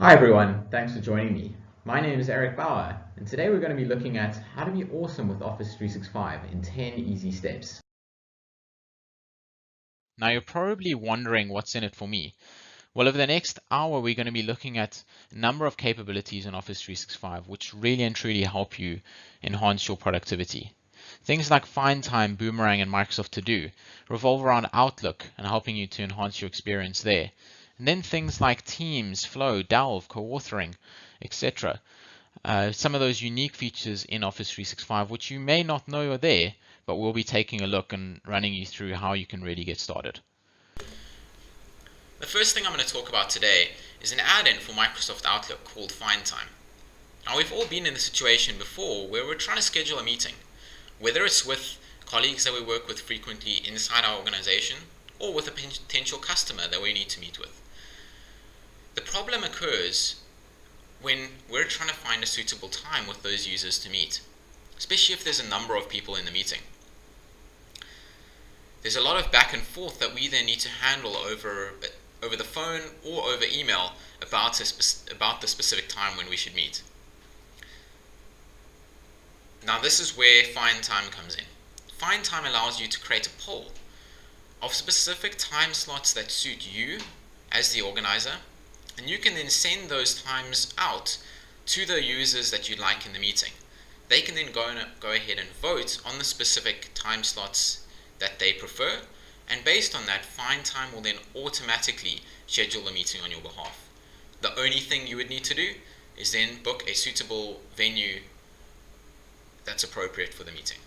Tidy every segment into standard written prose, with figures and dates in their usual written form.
Hi everyone, thanks for joining me. My name is Eric Bauer, and today we're going to be looking at how to be awesome with Office 365 in 10 easy steps. Now you're probably wondering what's in it for me. Well, over the next hour, we're going to be looking at a number of capabilities in Office 365, which really and truly help you enhance your productivity. Things like Find Time, Boomerang, and Microsoft To Do revolve around Outlook and helping you to enhance your experience there. And then things like Teams, Flow, Delve, co-authoring, etc. Some of those unique features in Office 365, which you may not know are there, but we'll be taking a look and running you through how you can really get started. The first thing I'm going to talk about today is an add-in for Microsoft Outlook called Find Time. Now, we've all been in the situation before where we're trying to schedule a meeting, whether it's with colleagues that we work with frequently inside our organization or with a potential customer that we need to meet with. The problem occurs when we're trying to find a suitable time with those users to meet, especially if there's a number of people in the meeting. There's a lot of back and forth that we then need to handle over the phone or over email about the specific time when we should meet. Now this is where Find Time comes in. Find Time allows you to create a poll of specific time slots that suit you as the organizer, and you can then send those times out to the users that you'd like in the meeting. They can then go ahead and vote on the specific time slots that they prefer, and based on that, Find Time will then automatically schedule a meeting on your behalf. The only thing you would need to do is then book a suitable venue that's appropriate for the meeting.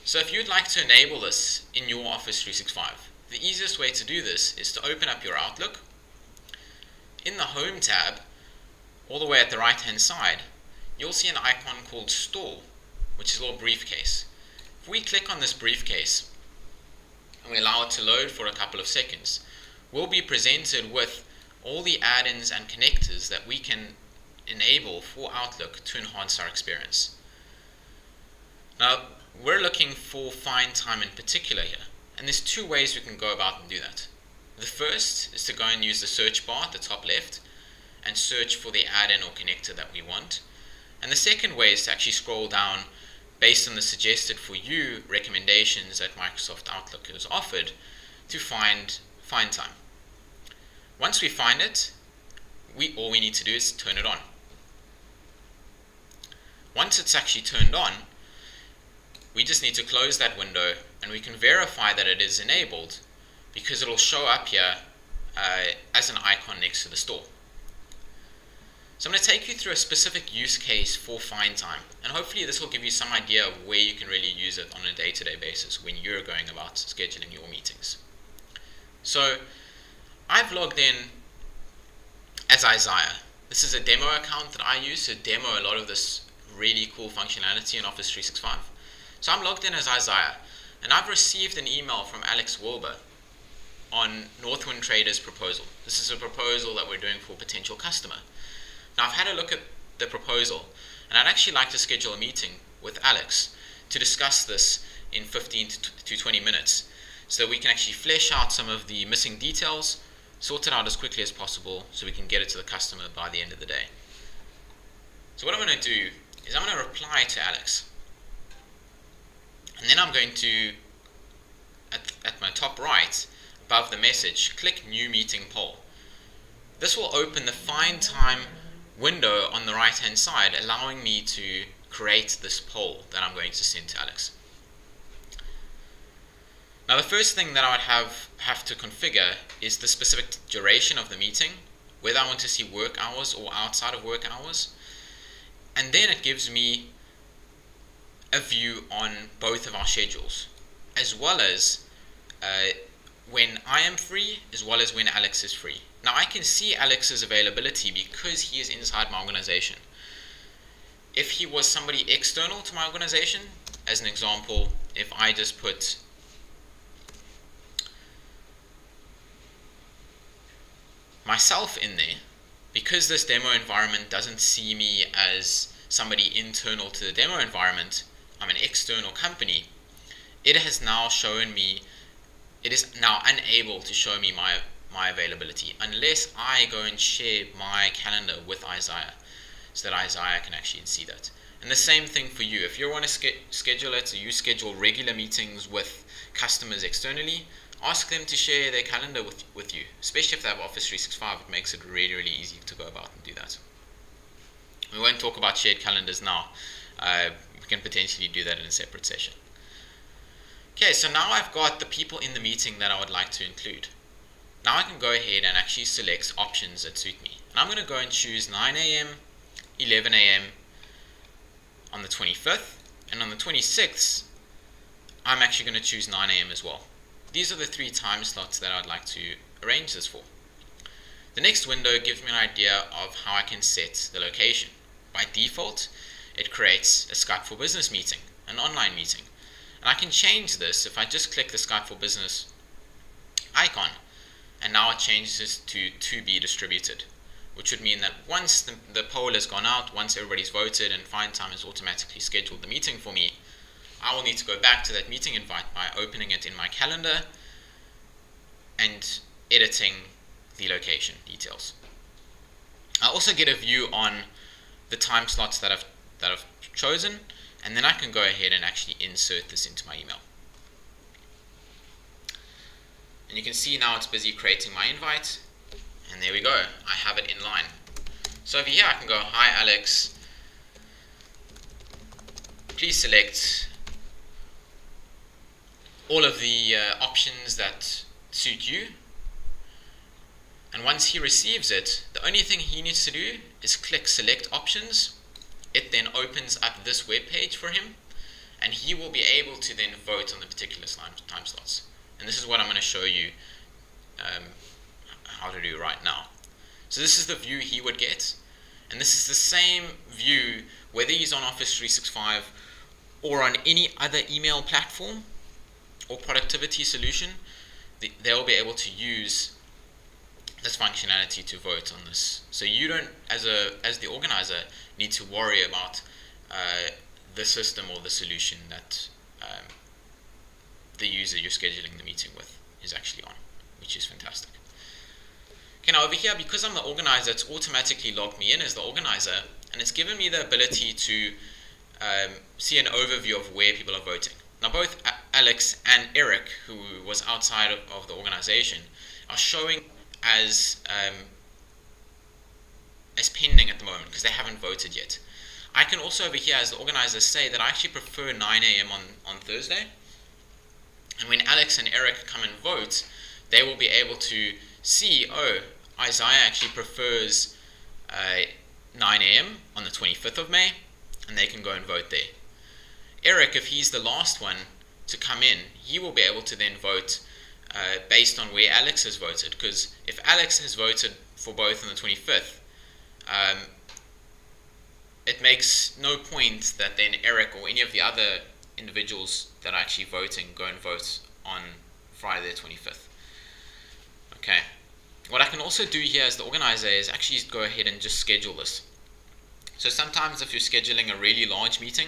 So if you'd like to enable this in your Office 365, the easiest way to do this is to open up your Outlook. In the Home tab, all the way at the right hand side, you'll see an icon called Store, which is a little briefcase. If we click on this briefcase and we allow it to load for a couple of seconds, we'll be presented with all the add-ins and connectors that we can enable for Outlook to enhance our experience. Now, we're looking for Find Time in particular here, and there's two ways we can go about and do that. The first is to go and use the search bar at the top left and search for the add-in or connector that we want. And the second way is to actually scroll down based on the suggested for you recommendations that Microsoft Outlook has offered to find Time. Once we find it, all we need to do is turn it on. Once it's actually turned on, we just need to close that window and we can verify that it is enabled because it'll show up here as an icon next to the store. So I'm going to take you through a specific use case for Find Time, and hopefully this will give you some idea of where you can really use it on a day-to-day basis when you're going about scheduling your meetings. So I've logged in as Isaiah. This is a demo account that I use to demo a lot of this really cool functionality in Office 365. So I'm logged in as Isaiah, and I've received an email from Alex Wilbur on Northwind Traders' proposal. This is a proposal that we're doing for a potential customer. Now I've had a look at the proposal, and I'd actually like to schedule a meeting with Alex to discuss this in 15 to 20 minutes so that we can actually flesh out some of the missing details, sort it out as quickly as possible so we can get it to the customer by the end of the day. So what I'm going to do is I'm going to reply to Alex, and then I'm going to, at my top right, above the message, click New Meeting Poll. This will open the Find Time window on the right hand side, allowing me to create this poll that I'm going to send to Alex. Now the first thing that I would have to configure is the specific duration of the meeting, whether I want to see work hours or outside of work hours, and then it gives me a view on both of our schedules, as well as when I am free as well as when Alex is free. Now I can see Alex's availability because he is inside my organization. If he was somebody external to my organization, as an example, if I just put myself in there, because this demo environment doesn't see me as somebody internal to the demo environment, I'm an external company, it is now unable to show me my my availability unless I go and share my calendar with Isaiah so that Isaiah can actually see that. And the same thing for you. If you want to schedule it, or you schedule regular meetings with customers externally, ask them to share their calendar with you. Especially if they have Office 365, it makes it really, really easy to go about and do that. We won't talk about shared calendars now. We can potentially do that in a separate session. Okay, so now I've got the people in the meeting that I would like to include. Now I can go ahead and actually select options that suit me. And I'm going to go and choose 9 a.m., 11 a.m. on the 25th, and on the 26th, I'm actually going to choose 9 a.m. as well. These are the 3 time slots that I'd like to arrange this for. The next window gives me an idea of how I can set the location. By default, it creates a Skype for Business meeting, an online meeting. And I can change this if I just click the Skype for Business icon, and now it changes to be distributed, which would mean that once the poll has gone out, once everybody's voted and FindTime has automatically scheduled the meeting for me, I will need to go back to that meeting invite by opening it in my calendar and editing the location details. I also get a view on the time slots that I've chosen, and then I can go ahead and actually insert this into my email. And you can see now it's busy creating my invite, and there we go, I have it in line. So over here I can go, hi Alex, please select all of the options that suit you. And once he receives it, the only thing he needs to do is click select options. It then opens up this web page for him, and he will be able to then vote on the particular time slots. And this is what I'm going to show you how to do right now. So this is the view he would get, and this is the same view whether he's on Office 365 or on any other email platform or productivity solution. They'll be able to use this functionality to vote on this. So you don't, as the organizer, need to worry about the system or the solution that the user you're scheduling the meeting with is actually on, which is fantastic. Okay, now over here, because I'm the organizer, it's automatically logged me in as the organizer, and it's given me the ability to see an overview of where people are voting. Now both Alex and Eric, who was outside of the organization, are showing as pending at the moment because they haven't voted yet. I can also over here as the organizer say that I actually prefer 9 a.m. on Thursday, and when Alex and Eric come and vote, they will be able to see, oh, Isaiah actually prefers 9 a.m. on the 25th of May, and they can go and vote there. Eric, if he's the last one to come in, he will be able to then vote based on where Alex has voted, because if Alex has voted for both on the 25th, it makes no point that then Eric or any of the other individuals that are actually voting go and vote on Friday the 25th. Okay. What I can also do here as the organizer is actually go ahead and just schedule this. So sometimes if you're scheduling a really large meeting,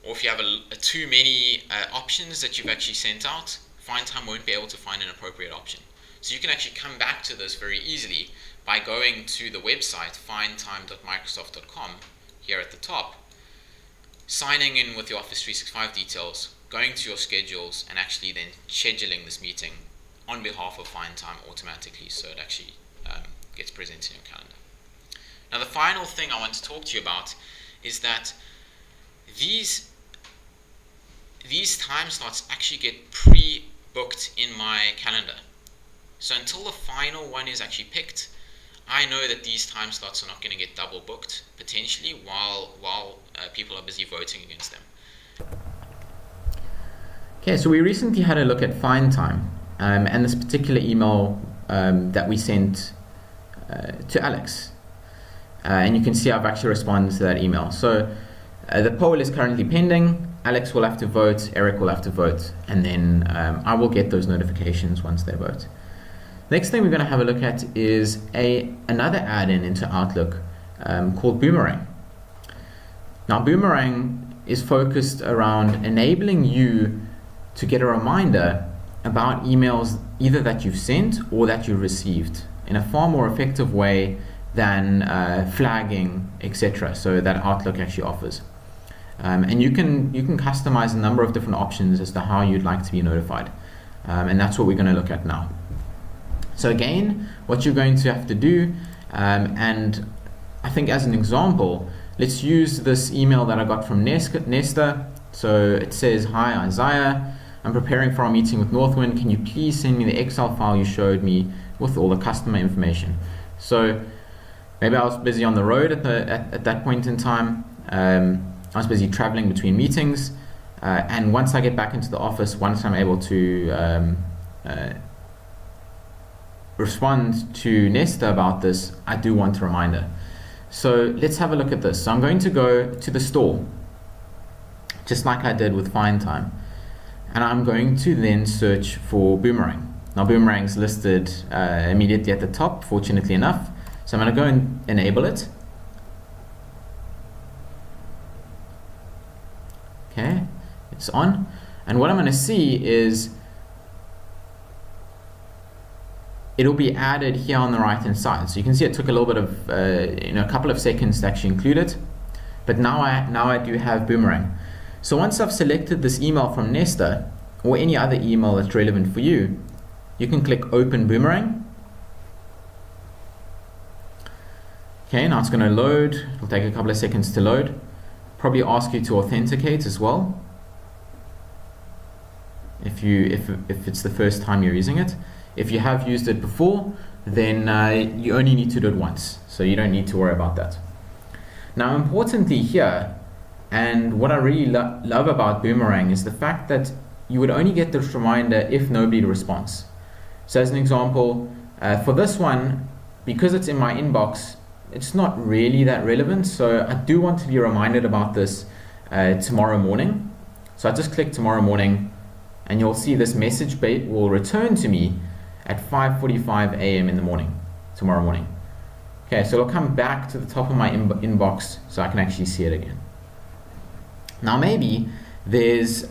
or if you have too many options that you've actually sent out, FindTime won't be able to find an appropriate option. So you can actually come back to this very easily by going to the website findtime.microsoft.com here at the top, signing in with your Office 365 details, going to your schedules, and actually then scheduling this meeting on behalf of FindTime automatically, so it actually gets presented in your calendar. Now the final thing I want to talk to you about is that these time slots actually get pre-booked in my calendar. So until the final one is actually picked, I know that these time slots are not going to get double booked potentially while people are busy voting against them. Okay, so we recently had a look at FindTime and this particular email that we sent to Alex. And you can see I've actually responded to that email. So the poll is currently pending. Alex will have to vote, Eric will have to vote, and then I will get those notifications once they vote. Next thing we're going to have a look at is another add-in into Outlook called Boomerang. Now Boomerang is focused around enabling you to get a reminder about emails either that you've sent or that you've received in a far more effective way than flagging, etc. So that Outlook actually offers. And you can customize a number of different options as to how you'd like to be notified. And that's what we're going to look at now. So again, what you're going to have to do, and I think as an example, let's use this email that I got from Nesta. So it says, "Hi Isaiah, I'm preparing for our meeting with Northwind. Can you please send me the Excel file you showed me with all the customer information?" So maybe I was busy on the road at that point in time. I was busy traveling between meetings, and once I get back into the office, once I'm able to respond to Nesta about this, I do want a reminder. So let's have a look at this. So I'm going to go to the store, just like I did with FindTime, and I'm going to then search for Boomerang. Now Boomerang's listed immediately at the top, fortunately enough. So I'm going to go and enable it. Okay, it's on. And what I'm going to see is it'll be added here on the right hand side. So you can see it took a little bit of a couple of seconds to actually include it, but now I do have Boomerang. So once I've selected this email from Nesta or any other email that's relevant for you, you can click Open Boomerang. Okay, now it's going to load. It'll take a couple of seconds to load. Probably ask you to authenticate as well if it's the first time you're using it. If you have used it before, then you only need to do it once, so you don't need to worry about that. Now importantly here, and what I really love about Boomerang is the fact that you would only get this reminder if nobody responds. So as an example, for this one, because it's in my inbox, it's not really that relevant, so I do want to be reminded about this tomorrow morning. So I just click tomorrow morning, and you'll see this message will return to me at 5:45 a.m. in the morning, tomorrow morning. Okay, so it'll come back to the top of my inbox so I can actually see it again. Now maybe there's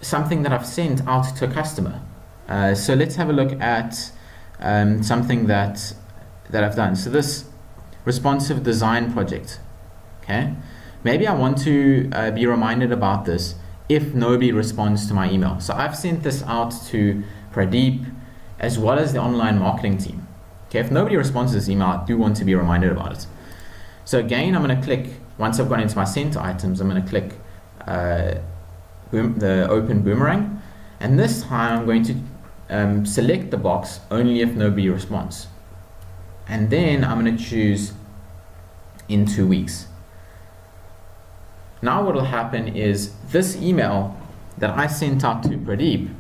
something that I've sent out to a customer. So let's have a look at something that I've done. So this responsive design project, okay? Maybe I want to be reminded about this if nobody responds to my email. So I've sent this out to Pradeep as well as the online marketing team. Okay, if nobody responds to this email, I do want to be reminded about it. So again, I'm going to click, once I've gone into my sent items, I'm going to click the Open Boomerang, and this time I'm going to select the box only if nobody responds. And then I'm going to choose in 2 weeks. Now what will happen is this email that I sent out to Pradeep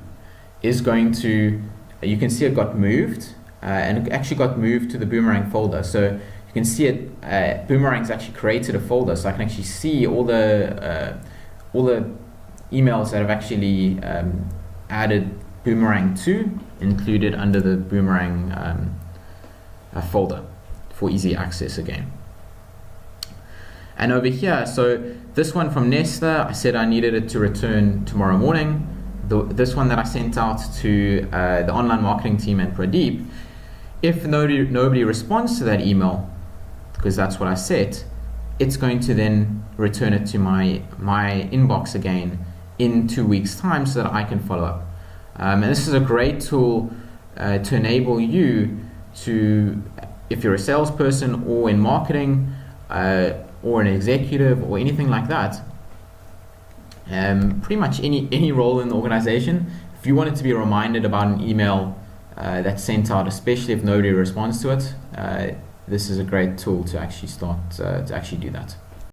is going to, you can see it got moved, and it actually got moved to the Boomerang folder. So you can see it, Boomerang's actually created a folder, so I can actually see all the emails that have actually added Boomerang to, included under the Boomerang folder for easy access again. And over here, so this one from Nesta, I said I needed it to return tomorrow morning. This one that I sent out to the online marketing team and Pradeep, if nobody responds to that email, because that's what I set, it's going to then return it to my inbox again in 2 weeks' time so that I can follow up. And this is a great tool to enable you to, if you're a salesperson or in marketing or an executive or anything like that, pretty much any role in the organization, if you wanted to be reminded about an email that's sent out, especially if nobody responds to it, this is a great tool to actually start to actually do that.